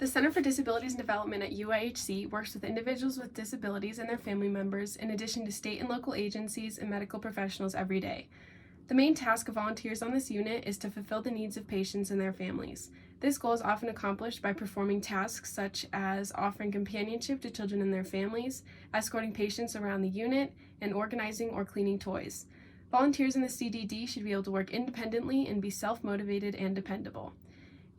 The Center for Disabilities and Development at UIHC works with individuals with disabilities and their family members, in addition to state and local agencies and medical professionals every day. The main task of volunteers on this unit is to fulfill the needs of patients and their families. This goal is often accomplished by performing tasks such as offering companionship to children and their families, escorting patients around the unit, and organizing or cleaning toys. Volunteers in the CDD should be able to work independently and be self-motivated and dependable.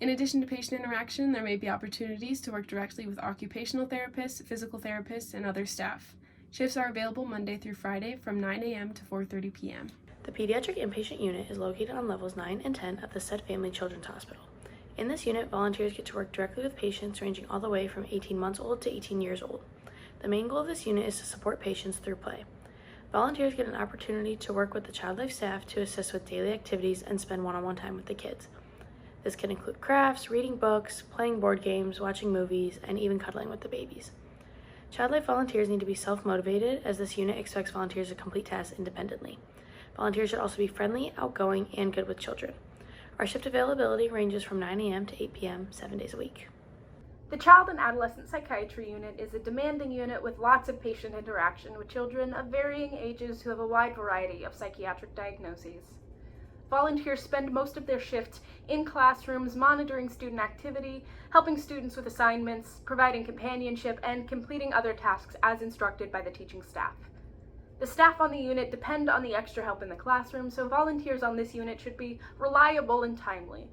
In addition to patient interaction, there may be opportunities to work directly with occupational therapists, physical therapists, and other staff. Shifts are available Monday through Friday from 9 a.m. to 4:30 p.m. The Pediatric Inpatient Unit is located on levels 9 and 10 of the Said Family Children's Hospital. In this unit, volunteers get to work directly with patients ranging all the way from 18 months old to 18 years old. The main goal of this unit is to support patients through play. Volunteers get an opportunity to work with the child life staff to assist with daily activities and spend one-on-one time with the kids. This can include crafts, reading books, playing board games, watching movies, and even cuddling with the babies. Child life volunteers need to be self-motivated, as this unit expects volunteers to complete tasks independently. Volunteers should also be friendly, outgoing, and good with children. Our shift availability ranges from 9 a.m. to 8 p.m. 7 days a week. The Child and Adolescent Psychiatry Unit is a demanding unit with lots of patient interaction with children of varying ages who have a wide variety of psychiatric diagnoses. Volunteers spend most of their shift in classrooms monitoring student activity, helping students with assignments, providing companionship, and completing other tasks as instructed by the teaching staff. The staff on the unit depend on the extra help in the classroom, so volunteers on this unit should be reliable and timely.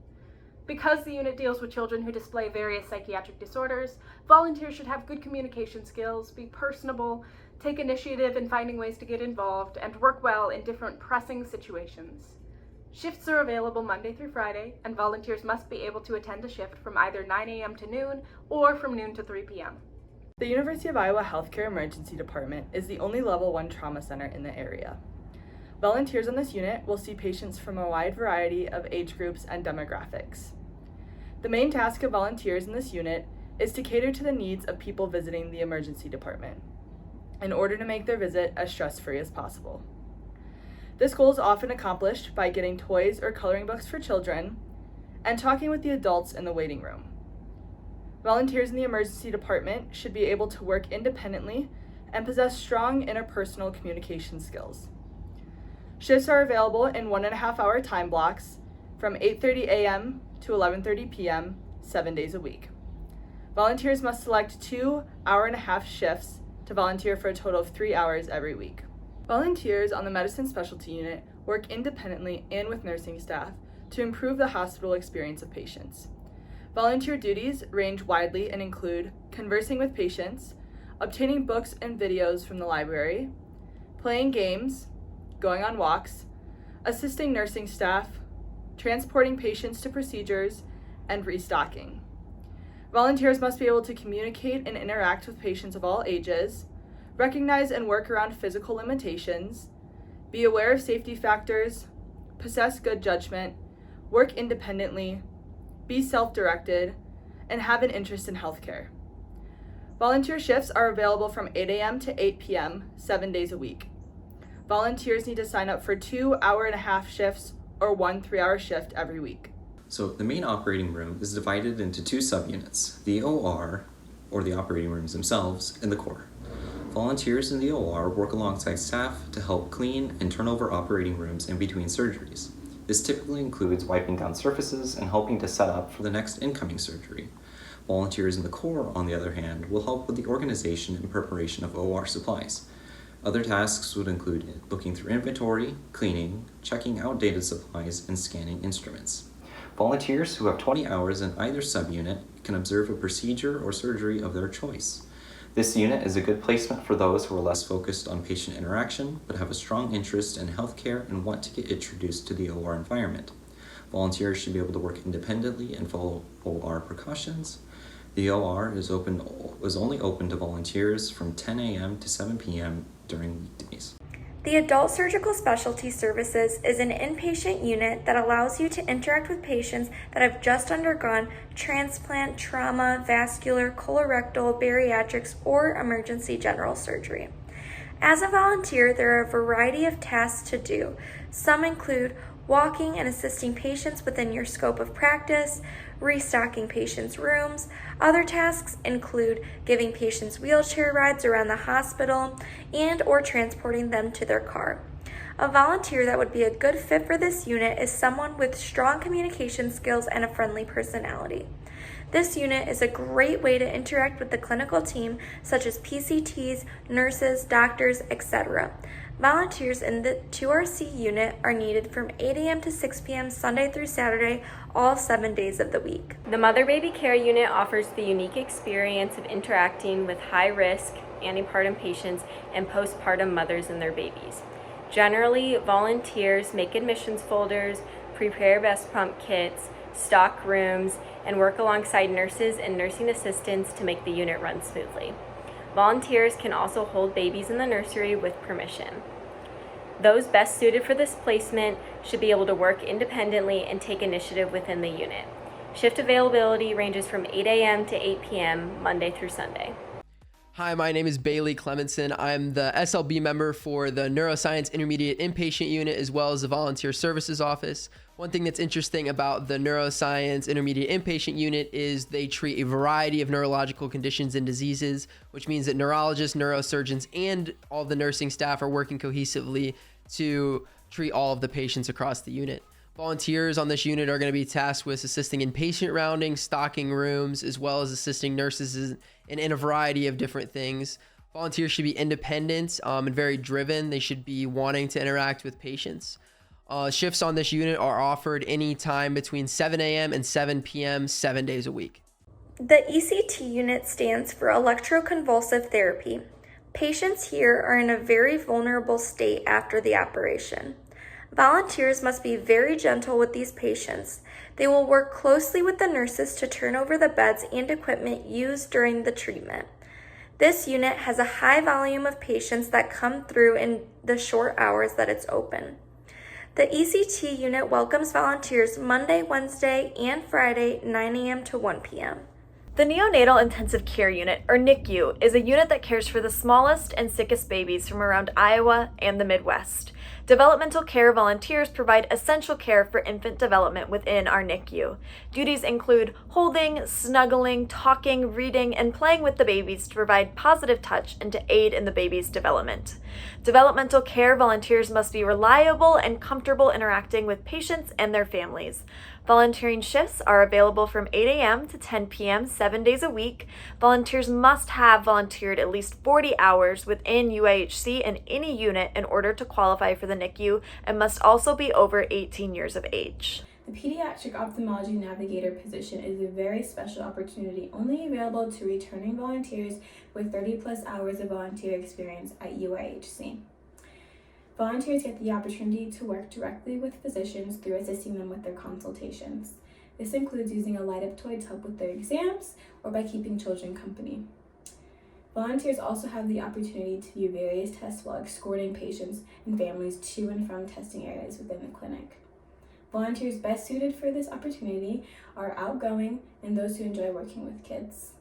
Because the unit deals with children who display various psychiatric disorders, volunteers should have good communication skills, be personable, take initiative in finding ways to get involved, and work well in different pressing situations. Shifts are available Monday through Friday, and volunteers must be able to attend a shift from either 9 a.m. to noon or from noon to 3 p.m. The University of Iowa Healthcare Emergency Department is the only Level 1 trauma center in the area. Volunteers on this unit will see patients from a wide variety of age groups and demographics. The main task of volunteers in this unit is to cater to the needs of people visiting the emergency department in order to make their visit as stress-free as possible. This goal is often accomplished by getting toys or coloring books for children and talking with the adults in the waiting room. Volunteers in the emergency department should be able to work independently and possess strong interpersonal communication skills. Shifts are available in 1.5-hour time blocks from 8:30 a.m. to 11:30 p.m. 7 days a week. Volunteers must select 2 hour-and-a-half shifts to volunteer for a total of 3 hours every week. Volunteers on the medicine specialty unit work independently and with nursing staff to improve the hospital experience of patients. Volunteer duties range widely and include conversing with patients, obtaining books and videos from the library, playing games, going on walks, assisting nursing staff, transporting patients to procedures, and restocking. Volunteers must be able to communicate and interact with patients of all ages, recognize and work around physical limitations, be aware of safety factors, possess good judgment, work independently, be self-directed, and have an interest in healthcare. Volunteer shifts are available from 8 a.m. to 8 p.m. 7 days a week. Volunteers need to sign up for 2 hour-and-a-half shifts or 1 3-hour shift every week. So the main operating room is divided into 2 subunits, the OR, or the operating rooms themselves, and the core. Volunteers in the OR work alongside staff to help clean and turn over operating rooms in between surgeries. This typically includes wiping down surfaces and helping to set up for the next incoming surgery. Volunteers in the core, on the other hand, will help with the organization and preparation of OR supplies. Other tasks would include looking through inventory, cleaning, checking outdated supplies, and scanning instruments. Volunteers who have 20 hours in either subunit can observe a procedure or surgery of their choice. This unit is a good placement for those who are less focused on patient interaction but have a strong interest in healthcare and want to get introduced to the OR environment. Volunteers should be able to work independently and follow OR precautions. The OR is only open to volunteers from 10 a.m. to 7 p.m. during weekdays. The Adult Surgical Specialty Services is an inpatient unit that allows you to interact with patients that have just undergone transplant, trauma, vascular, colorectal, bariatrics, or emergency general surgery. As a volunteer, there are a variety of tasks to do. Some include walking and assisting patients within your scope of practice, restocking patients' rooms. Other tasks include giving patients wheelchair rides around the hospital and or transporting them to their car. A volunteer that would be a good fit for this unit is someone with strong communication skills and a friendly personality. This unit is a great way to interact with the clinical team, such as PCTs, nurses, doctors, etc. Volunteers in the 2RC unit are needed from 8 a.m. to 6 p.m. Sunday through Saturday, all 7 days of the week. The Mother Baby Care Unit offers the unique experience of interacting with high-risk antepartum patients and postpartum mothers and their babies. Generally, volunteers make admissions folders, prepare breast pump kits, stock rooms, and work alongside nurses and nursing assistants to make the unit run smoothly. Volunteers can also hold babies in the nursery with permission. Those best suited for this placement should be able to work independently and take initiative within the unit. Shift availability ranges from 8 a.m. to 8 p.m. Monday through Sunday. Hi, my name is Bailey Clemenson. I'm the SLB member for the Neuroscience Intermediate Inpatient Unit as well as the Volunteer Services Office. One thing that's interesting about the Neuroscience Intermediate Inpatient Unit is they treat a variety of neurological conditions and diseases, which means that neurologists, neurosurgeons, and all the nursing staff are working cohesively to treat all of the patients across the unit. Volunteers on this unit are going to be tasked with assisting in patient rounding, stocking rooms, as well as assisting nurses in a variety of different things. Volunteers should be independent and very driven. They should be wanting to interact with patients. Shifts on this unit are offered anytime between 7 a.m. and 7 p.m. 7 days a week. The ECT unit stands for electroconvulsive therapy. Patients here are in a very vulnerable state after the operation. Volunteers must be very gentle with these patients. They will work closely with the nurses to turn over the beds and equipment used during the treatment. This unit has a high volume of patients that come through in the short hours that it's open. The ECT unit welcomes volunteers Monday, Wednesday, and Friday, 9 a.m. to 1 p.m. The Neonatal Intensive Care Unit, or NICU, is a unit that cares for the smallest and sickest babies from around Iowa and the Midwest. Developmental care volunteers provide essential care for infant development within our NICU. Duties include holding, snuggling, talking, reading, and playing with the babies to provide positive touch and to aid in the baby's development. Developmental care volunteers must be reliable and comfortable interacting with patients and their families. Volunteering shifts are available from 8 a.m. to 10 p.m. 7 days a week. Volunteers must have volunteered at least 40 hours within UIHC in any unit in order to qualify for the NICU and must also be over 18 years of age. The Pediatric Ophthalmology Navigator position is a very special opportunity only available to returning volunteers with 30+ hours of volunteer experience at UIHC. Volunteers get the opportunity to work directly with physicians through assisting them with their consultations. This includes using a light-up toy to help with their exams or by keeping children company. Volunteers also have the opportunity to view various tests while escorting patients and families to and from testing areas within the clinic. Volunteers best suited for this opportunity are outgoing and those who enjoy working with kids.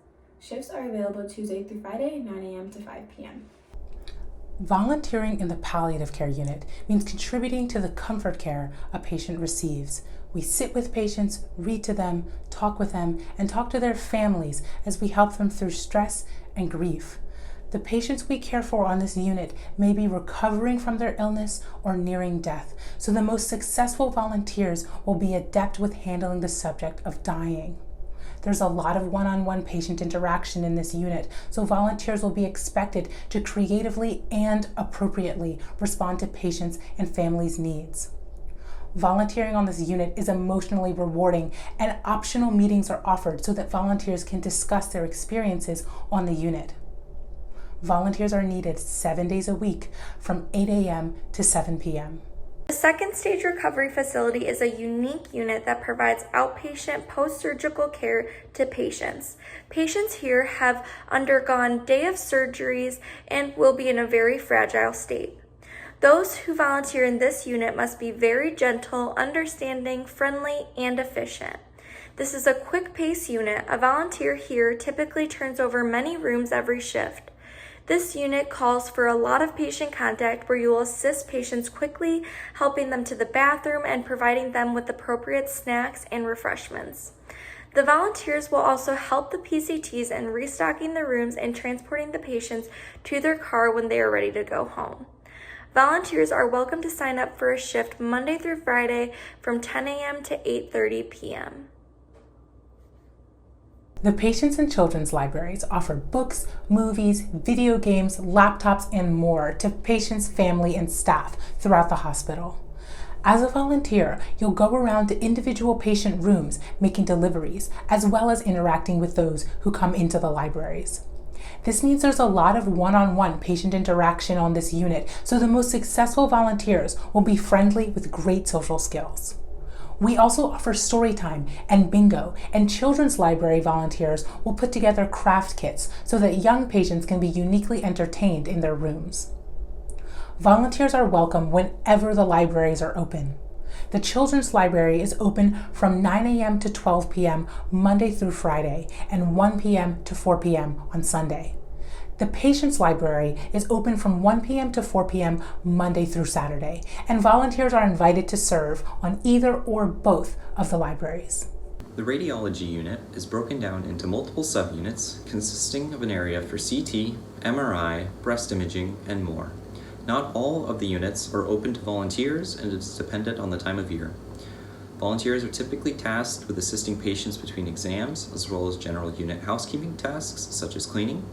Shifts are available Tuesday through Friday, 9 a.m. to 5 p.m. Volunteering in the palliative care unit means contributing to the comfort care a patient receives. We sit with patients, read to them, talk with them, and talk to their families as we help them through stress and grief. The patients we care for on this unit may be recovering from their illness or nearing death, so the most successful volunteers will be adept with handling the subject of dying. There's a lot of one-on-one patient interaction in this unit, so volunteers will be expected to creatively and appropriately respond to patients' and families' needs. Volunteering on this unit is emotionally rewarding, and optional meetings are offered so that volunteers can discuss their experiences on the unit. Volunteers are needed 7 days a week from 8 a.m. to 7 p.m. The second stage recovery facility is a unique unit that provides outpatient post-surgical care to patients. Patients here have undergone day of surgeries and will be in a very fragile state. Those who volunteer in this unit must be very gentle, understanding, friendly, and efficient. This is a quick pace unit. A volunteer here typically turns over many rooms every shift. This unit calls for a lot of patient contact where you will assist patients quickly, helping them to the bathroom and providing them with appropriate snacks and refreshments. The volunteers will also help the PCTs in restocking the rooms and transporting the patients to their car when they are ready to go home. Volunteers are welcome to sign up for a shift Monday through Friday from 10 a.m. to 8:30 p.m. The Patients and Children's Libraries offer books, movies, video games, laptops, and more to patients, family, and staff throughout the hospital. As a volunteer, you'll go around to individual patient rooms making deliveries, as well as interacting with those who come into the libraries. This means there's a lot of one-on-one patient interaction on this unit, so the most successful volunteers will be friendly with great social skills. We also offer story time and bingo, and children's library volunteers will put together craft kits so that young patients can be uniquely entertained in their rooms. Volunteers are welcome whenever the libraries are open. The Children's Library is open from 9 a.m. to 12 p.m. Monday through Friday and 1 p.m. to 4 p.m. on Sunday. The Patients' Library is open from 1 p.m. to 4 p.m. Monday through Saturday, and volunteers are invited to serve on either or both of the libraries. The Radiology unit is broken down into multiple subunits consisting of an area for CT, MRI, breast imaging, and more. Not all of the units are open to volunteers, and it's dependent on the time of year. Volunteers are typically tasked with assisting patients between exams, as well as general unit housekeeping tasks, such as cleaning.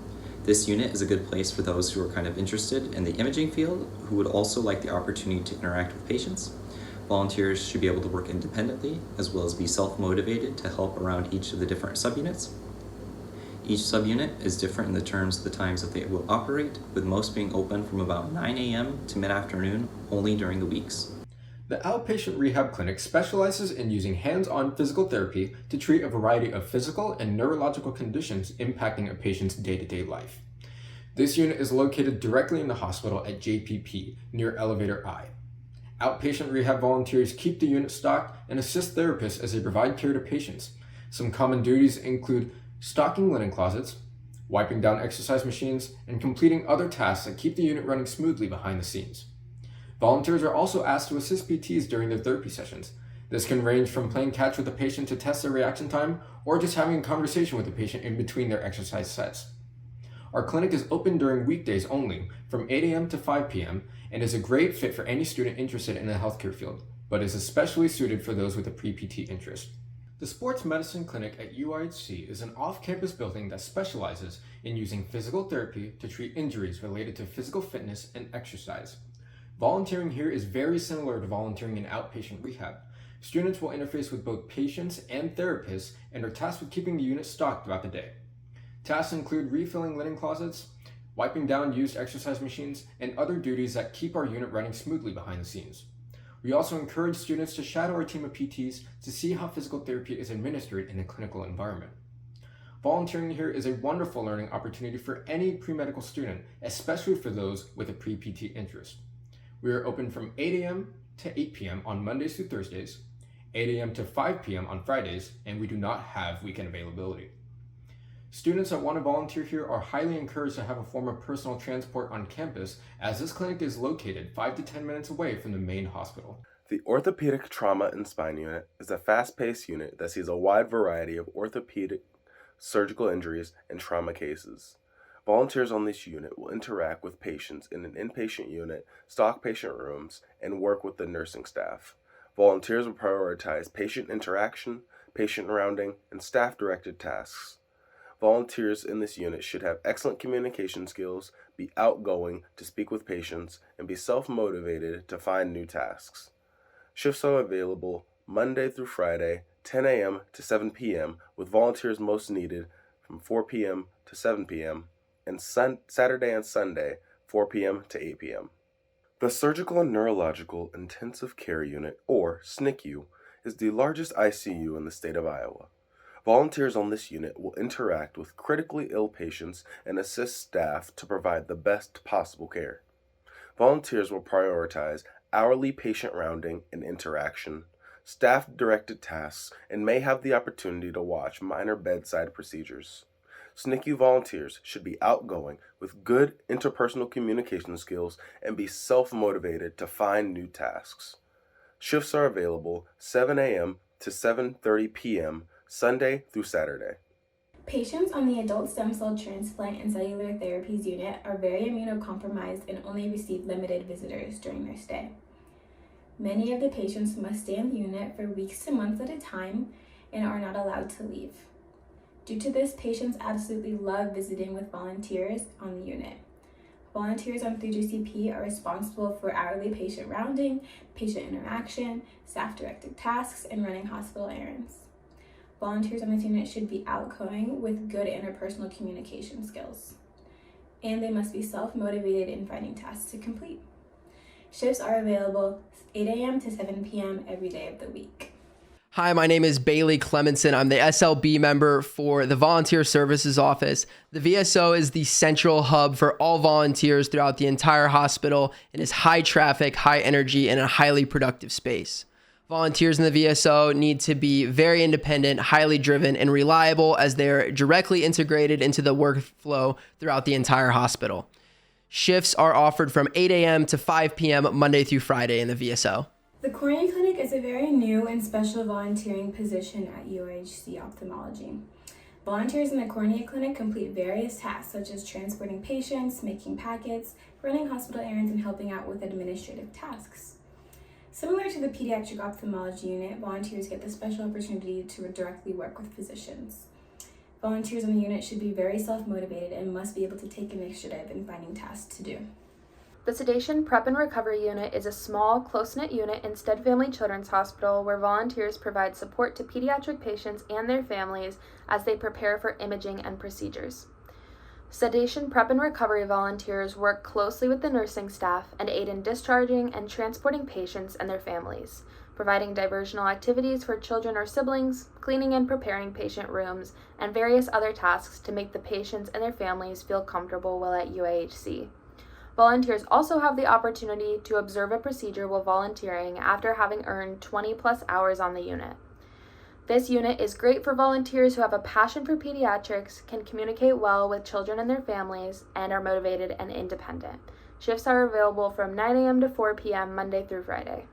This unit is a good place for those who are kind of interested in the imaging field, who would also like the opportunity to interact with patients. Volunteers should be able to work independently, as well as be self-motivated to help around each of the different subunits. Each subunit is different in the terms of the times that they will operate, with most being open from about 9 a.m. to mid-afternoon only during the weeks. The outpatient rehab clinic specializes in using hands-on physical therapy to treat a variety of physical and neurological conditions impacting a patient's day-to-day life. This unit is located directly in the hospital at JPP, near Elevator I. Outpatient rehab volunteers keep the unit stocked and assist therapists as they provide care to patients. Some common duties include stocking linen closets, wiping down exercise machines, and completing other tasks that keep the unit running smoothly behind the scenes. Volunteers are also asked to assist PTs during their therapy sessions. This can range from playing catch with the patient to test their reaction time, or just having a conversation with the patient in between their exercise sets. Our clinic is open during weekdays only, from 8 a.m. to 5 p.m., and is a great fit for any student interested in the healthcare field, but is especially suited for those with a pre-PT interest. The Sports Medicine Clinic at UIHC is an off-campus building that specializes in using physical therapy to treat injuries related to physical fitness and exercise. Volunteering here is very similar to volunteering in outpatient rehab. Students will interface with both patients and therapists and are tasked with keeping the unit stocked throughout the day. Tasks include refilling linen closets, wiping down used exercise machines, and other duties that keep our unit running smoothly behind the scenes. We also encourage students to shadow our team of PTs to see how physical therapy is administered in a clinical environment. Volunteering here is a wonderful learning opportunity for any pre-medical student, especially for those with a pre-PT interest. We are open from 8 a.m. to 8 p.m. on Mondays through Thursdays, 8 a.m. to 5 p.m. on Fridays, and we do not have weekend availability. Students that want to volunteer here are highly encouraged to have a form of personal transport on campus, as this clinic is located 5 to 10 minutes away from the main hospital. The Orthopedic Trauma and Spine Unit is a fast-paced unit that sees a wide variety of orthopedic, surgical injuries, and trauma cases. Volunteers on this unit will interact with patients in an inpatient unit, stock patient rooms, and work with the nursing staff. Volunteers will prioritize patient interaction, patient rounding, and staff-directed tasks. Volunteers in this unit should have excellent communication skills, be outgoing to speak with patients, and be self-motivated to find new tasks. Shifts are available Monday through Friday, 10 a.m. to 7 p.m., with volunteers most needed from 4 p.m. to 7 p.m., and Saturday and Sunday, 4 p.m. to 8 p.m. The Surgical and Neurological Intensive Care Unit, or SNCU, is the largest ICU in the state of Iowa. Volunteers on this unit will interact with critically ill patients and assist staff to provide the best possible care. Volunteers will prioritize hourly patient rounding and interaction, staff-directed tasks, and may have the opportunity to watch minor bedside procedures. SNCU volunteers should be outgoing with good interpersonal communication skills and be self-motivated to find new tasks. Shifts are available 7 a.m. to 7:30 p.m. Sunday through Saturday. Patients on the adult stem cell transplant and cellular therapies unit are very immunocompromised and only receive limited visitors during their stay. Many of the patients must stay in the unit for weeks to months at a time and are not allowed to leave. Due to this, patients absolutely love visiting with volunteers on the unit. Volunteers on 3GCP are responsible for hourly patient rounding, patient interaction, staff-directed tasks, and running hospital errands. Volunteers on this unit should be outgoing with good interpersonal communication skills. And they must be self-motivated in finding tasks to complete. Shifts are available 8 a.m. to 7 p.m. every day of the week. Hi, my name is Bailey Clemenson. I'm the SLB member for the Volunteer Services Office. The VSO is the central hub for all volunteers throughout the entire hospital and is high traffic, high energy, and a highly productive space. Volunteers in the VSO need to be very independent, highly driven, and reliable as they're directly integrated into the workflow throughout the entire hospital. Shifts are offered from 8 a.m. to 5 p.m. Monday through Friday in the VSO. The cornea clinic is a very new and special volunteering position at UIHC Ophthalmology. Volunteers in the cornea clinic complete various tasks such as transporting patients, making packets, running hospital errands, and helping out with administrative tasks. Similar to the Pediatric Ophthalmology unit, volunteers get the special opportunity to directly work with physicians. Volunteers on the unit should be very self-motivated and must be able to take initiative in finding tasks to do. The Sedation Prep and Recovery Unit is a small, close-knit unit in Stead Family Children's Hospital where volunteers provide support to pediatric patients and their families as they prepare for imaging and procedures. Sedation Prep and Recovery volunteers work closely with the nursing staff and aid in discharging and transporting patients and their families, providing diversional activities for children or siblings, cleaning and preparing patient rooms, and various other tasks to make the patients and their families feel comfortable while at UIHC. Volunteers also have the opportunity to observe a procedure while volunteering after having earned 20+ hours on the unit. This unit is great for volunteers who have a passion for pediatrics, can communicate well with children and their families, and are motivated and independent. Shifts are available from 9 a.m. to 4 p.m. Monday through Friday.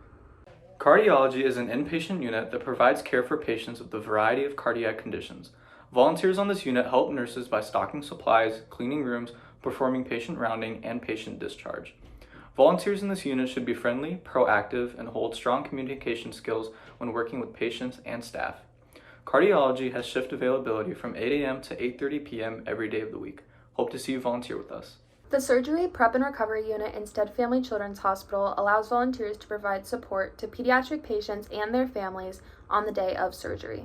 Cardiology is an inpatient unit that provides care for patients with a variety of cardiac conditions. Volunteers on this unit help nurses by stocking supplies, cleaning rooms, performing patient rounding, and patient discharge. Volunteers in this unit should be friendly, proactive, and hold strong communication skills when working with patients and staff. Cardiology has shift availability from 8 a.m. to 8:30 p.m. every day of the week. Hope to see you volunteer with us. The Surgery Prep and Recovery Unit in Stead Family Children's Hospital allows volunteers to provide support to pediatric patients and their families on the day of surgery.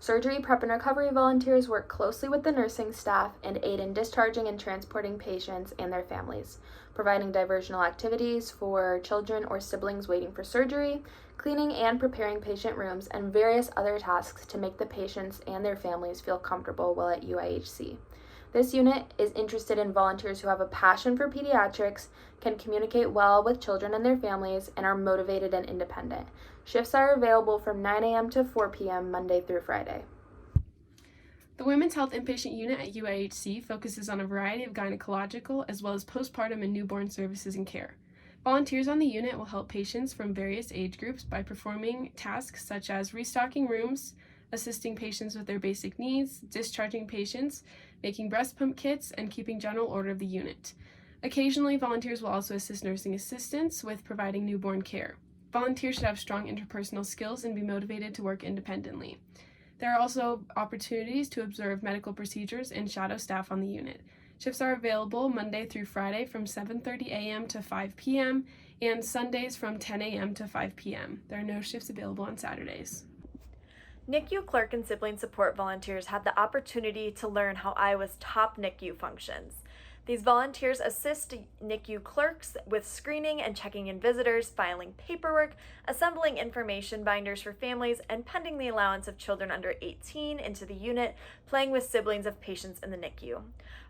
Surgery Prep and Recovery volunteers work closely with the nursing staff and aid in discharging and transporting patients and their families, providing diversional activities for children or siblings waiting for surgery, cleaning and preparing patient rooms, and various other tasks to make the patients and their families feel comfortable while at UIHC. This unit is interested in volunteers who have a passion for pediatrics, can communicate well with children and their families, and are motivated and independent. Shifts are available from 9 a.m. to 4 p.m. Monday through Friday. The Women's Health Inpatient Unit at UIHC focuses on a variety of gynecological as well as postpartum and newborn services and care. Volunteers on the unit will help patients from various age groups by performing tasks such as restocking rooms, assisting patients with their basic needs, discharging patients, making breast pump kits, and keeping general order of the unit. Occasionally, volunteers will also assist nursing assistants with providing newborn care. Volunteers should have strong interpersonal skills and be motivated to work independently. There are also opportunities to observe medical procedures and shadow staff on the unit. Shifts are available Monday through Friday from 7:30 a.m. to 5 p.m. and Sundays from 10 a.m. to 5 p.m. There are no shifts available on Saturdays. NICU clerk and sibling support volunteers had the opportunity to learn how Iowa's top NICU functions. These volunteers assist NICU clerks with screening and checking in visitors, filing paperwork, assembling information binders for families, and pending the allowance of children under 18 into the unit, playing with siblings of patients in the NICU.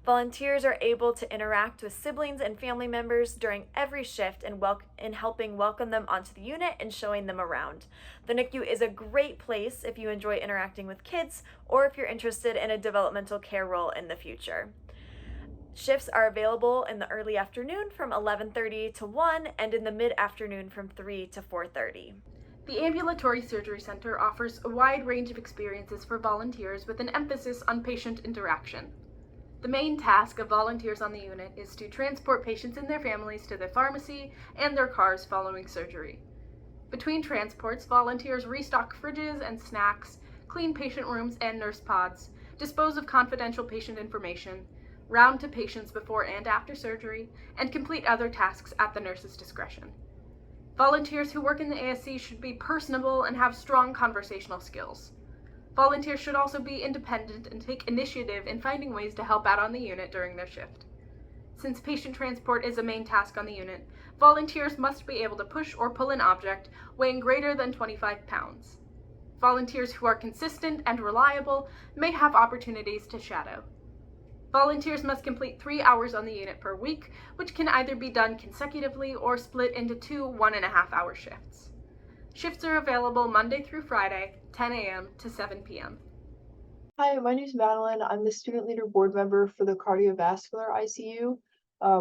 Volunteers are able to interact with siblings and family members during every shift in helping welcome them onto the unit and showing them around. The NICU is a great place if you enjoy interacting with kids or if you're interested in a developmental care role in the future. Shifts are available in the early afternoon from 11:30 to 1 and in the mid-afternoon from 3 to 4:30. The Ambulatory Surgery Center offers a wide range of experiences for volunteers with an emphasis on patient interaction. The main task of volunteers on the unit is to transport patients and their families to the pharmacy and their cars following surgery. Between transports, volunteers restock fridges and snacks, clean patient rooms and nurse pods, dispose of confidential patient information, round to patients before and after surgery, and complete other tasks at the nurse's discretion. Volunteers who work in the ASC should be personable and have strong conversational skills. Volunteers should also be independent and take initiative in finding ways to help out on the unit during their shift. Since patient transport is a main task on the unit, volunteers must be able to push or pull an object weighing greater than 25 pounds. Volunteers who are consistent and reliable may have opportunities to shadow. Volunteers must complete 3 hours on the unit per week, which can either be done consecutively or split into 2 1.5-hour shifts. Shifts are available Monday through Friday, 10 a.m. to 7 p.m. Hi, my name is Madeline. I'm the student leader board member for the cardiovascular ICU,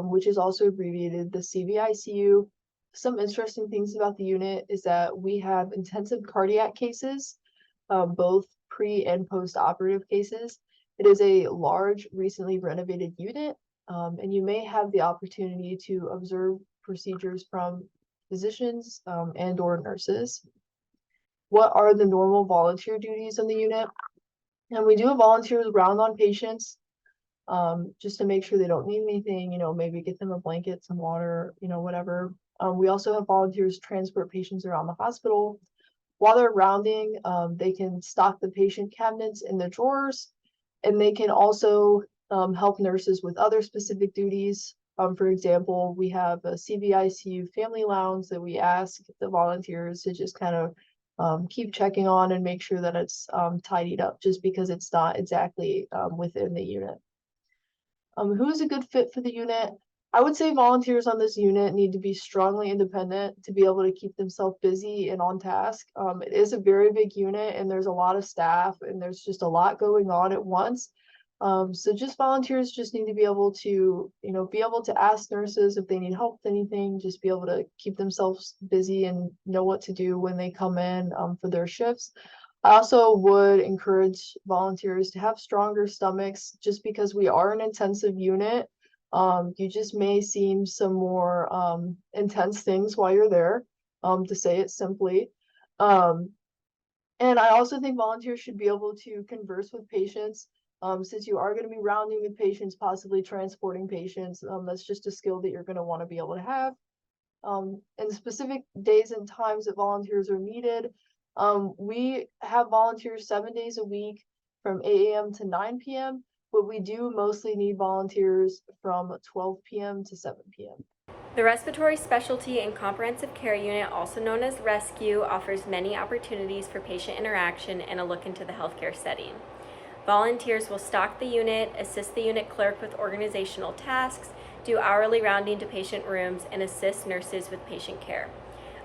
which is also abbreviated the CVICU. Some interesting things about the unit is that we have intensive cardiac cases, both pre and post-operative cases. It is a large, recently renovated unit, and you may have the opportunity to observe procedures from physicians and or nurses. What are the normal volunteer duties on the unit? And we do have volunteers round on patients just to make sure they don't need anything, maybe get them a blanket, some water, whatever. We also have volunteers transport patients around the hospital. While they're rounding, they can stock the patient cabinets in the drawers, and they can also help nurses with other specific duties. For example, we have a CVICU family lounge that we ask the volunteers to just kind of keep checking on and make sure that it's tidied up, just because it's not exactly within the unit. Who is a good fit for the unit? I would say volunteers on this unit need to be strongly independent to be able to keep themselves busy and on task. It is a very big unit and there's a lot of staff and there's just a lot going on at once. So just volunteers just need to be able to, be able to ask nurses if they need help with anything, just be able to keep themselves busy and know what to do when they come in for their shifts. I also would encourage volunteers to have stronger stomachs just because we are an intensive unit. You just may see some more intense things while you're there, to say it simply. And I also think volunteers should be able to converse with patients. Since you are going to be rounding with patients, possibly transporting patients, that's just a skill that you're going to want to be able to have. And specific days and times that volunteers are needed, we have volunteers 7 days a week from 8 a.m. to 9 p.m., but we do mostly need volunteers from 12 p.m. to 7 p.m. The Respiratory Specialty and Comprehensive Care Unit, also known as Rescue, offers many opportunities for patient interaction and a look into the healthcare setting. Volunteers will stock the unit, assist the unit clerk with organizational tasks, do hourly rounding to patient rooms, and assist nurses with patient care.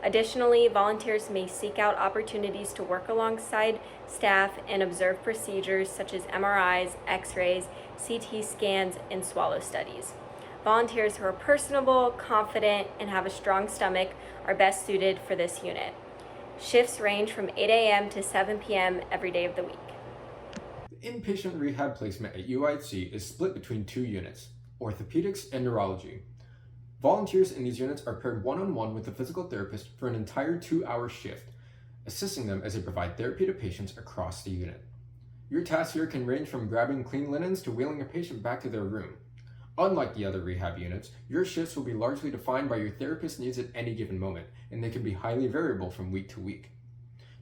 Additionally, volunteers may seek out opportunities to work alongside staff and observe procedures such as MRIs, X-rays, CT scans, and swallow studies. Volunteers who are personable, confident, and have a strong stomach are best suited for this unit. Shifts range from 8 a.m. to 7 p.m. every day of the week. The inpatient rehab placement at UIHC is split between two units, orthopedics and neurology. Volunteers in these units are paired one-on-one with a physical therapist for an entire 2-hour shift, assisting them as they provide therapy to patients across the unit. Your tasks here can range from grabbing clean linens to wheeling a patient back to their room. Unlike the other rehab units, your shifts will be largely defined by your therapist's needs at any given moment, and they can be highly variable from week to week.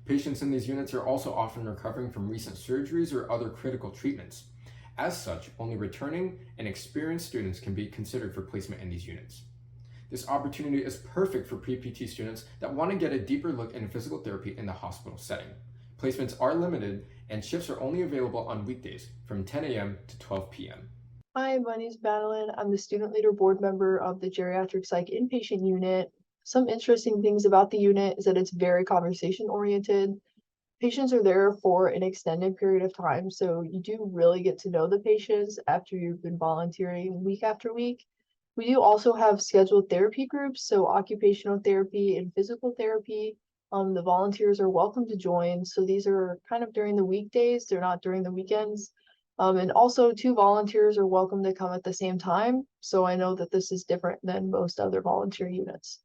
Patients in these units are also often recovering from recent surgeries or other critical treatments. As such, only returning and experienced students can be considered for placement in these units. This opportunity is perfect for pre-PT students that want to get a deeper look into physical therapy in the hospital setting. Placements are limited and shifts are only available on weekdays from 10 a.m. to 12 p.m. Hi, my name is Madeline. I'm the student leader board member of the Geriatric Psych inpatient unit. Some interesting things about the unit is that it's very conversation oriented. Patients are there for an extended period of time, so you do really get to know the patients after you've been volunteering week after week. We do also have scheduled therapy groups, so occupational therapy and physical therapy. The volunteers are welcome to join. So these are kind of during the weekdays, they're not during the weekends. And also 2 volunteers are welcome to come at the same time. So I know that this is different than most other volunteer units.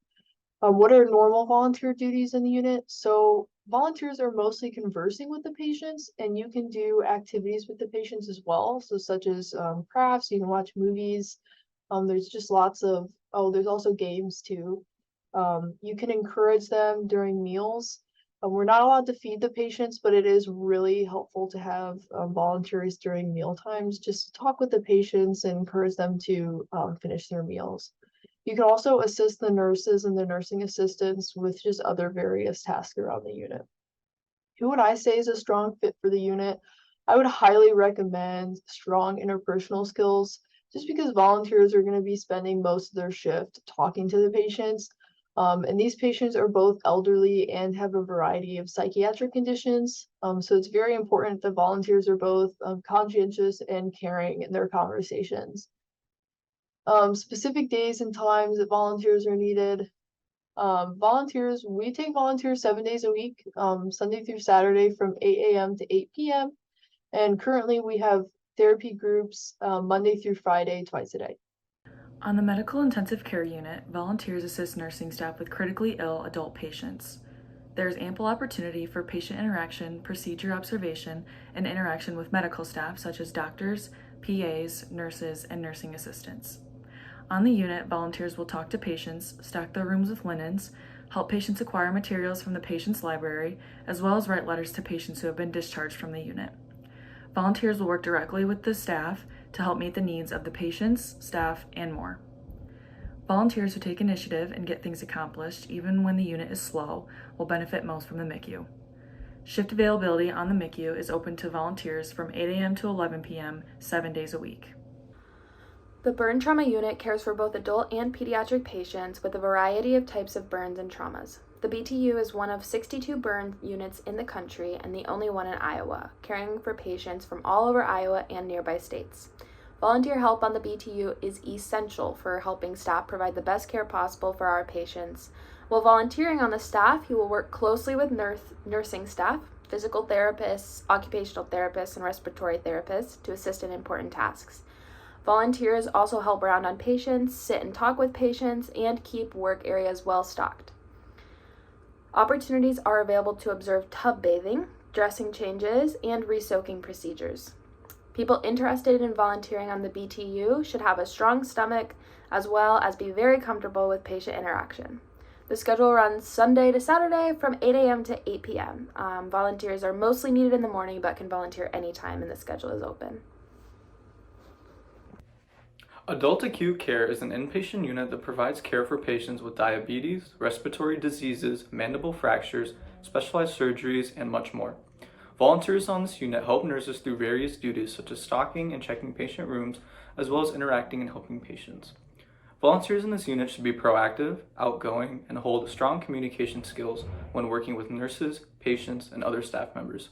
What are normal volunteer duties in the unit? So volunteers are mostly conversing with the patients, and you can do activities with the patients as well. So such as crafts, you can watch movies. There's just lots of, there's also games too. You can encourage them during meals. We're not allowed to feed the patients, but it is really helpful to have volunteers during meal times, just talk with the patients and encourage them to finish their meals. You can also assist the nurses and the nursing assistants with just other various tasks around the unit. Who would I say is a strong fit for the unit? I would highly recommend strong interpersonal skills, just because volunteers are going to be spending most of their shift talking to the patients. And these patients are both elderly and have a variety of psychiatric conditions. So it's very important that volunteers are both conscientious and caring in their conversations. Specific days and times that volunteers are needed. We take volunteers 7 days a week, Sunday through Saturday from 8 a.m. to 8 p.m. And currently we have therapy groups Monday through Friday, twice a day. On the medical intensive care unit, volunteers assist nursing staff with critically ill adult patients. There is ample opportunity for patient interaction, procedure observation, and interaction with medical staff such as doctors, PAs, nurses, and nursing assistants. On the unit, volunteers will talk to patients, stock their rooms with linens, help patients acquire materials from the patient's library, as well as write letters to patients who have been discharged from the unit. Volunteers will work directly with the staff to help meet the needs of the patients, staff, and more. Volunteers who take initiative and get things accomplished, even when the unit is slow, will benefit most from the MICU. Shift availability on the MICU is open to volunteers from 8 a.m. to 11 p.m., 7 days a week. The burn trauma unit cares for both adult and pediatric patients with a variety of types of burns and traumas. The BTU is one of 62 burn units in the country and the only one in Iowa, caring for patients from all over Iowa and nearby states. Volunteer help on the BTU is essential for helping staff provide the best care possible for our patients. While volunteering on the staff, you will work closely with nursing staff, physical therapists, occupational therapists, and respiratory therapists to assist in important tasks. Volunteers also help round on patients, sit and talk with patients, and keep work areas well stocked. Opportunities are available to observe tub bathing, dressing changes, and resoaking procedures. People interested in volunteering on the BTU should have a strong stomach as well as be very comfortable with patient interaction. The schedule runs Sunday to Saturday from 8 a.m. to 8 p.m. Volunteers are mostly needed in the morning but can volunteer anytime and the schedule is open. Adult acute care is an inpatient unit that provides care for patients with diabetes, respiratory diseases, mandible fractures, specialized surgeries, and much more. Volunteers on this unit help nurses through various duties such as stocking and checking patient rooms, as well as interacting and helping patients. Volunteers in this unit should be proactive, outgoing, and hold strong communication skills when working with nurses, patients, and other staff members.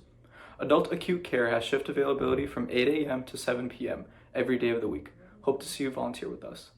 Adult acute care has shift availability from 8 a.m. to 7 p.m. every day of the week. Hope to see you volunteer with us.